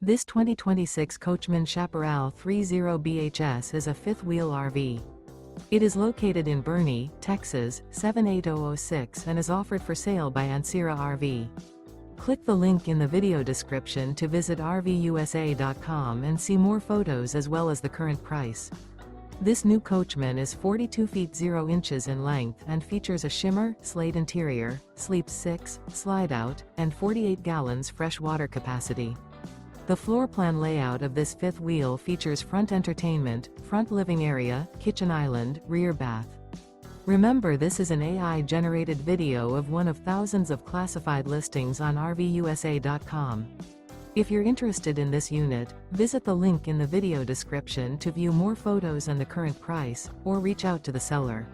This 2026 Coachmen Chaparral 30BHS is a fifth-wheel RV. It is located in Boerne, Texas, 78006 and is offered for sale by Ancira RV. Click the link in the video description to visit RVUSA.com and see more photos as well as the current price. This new Coachmen is 42 feet 0 inches in length and features a Shimmer, Slate interior, sleeps 6, Slideout, and 48 gallons fresh water capacity. The floor plan layout of this fifth wheel features front entertainment, front living area, kitchen island, rear bath. Remember, this is an AI-generated video of one of thousands of classified listings on RVUSA.com. If you're interested in this unit, visit the link in the video description to view more photos and the current price, or reach out to the seller.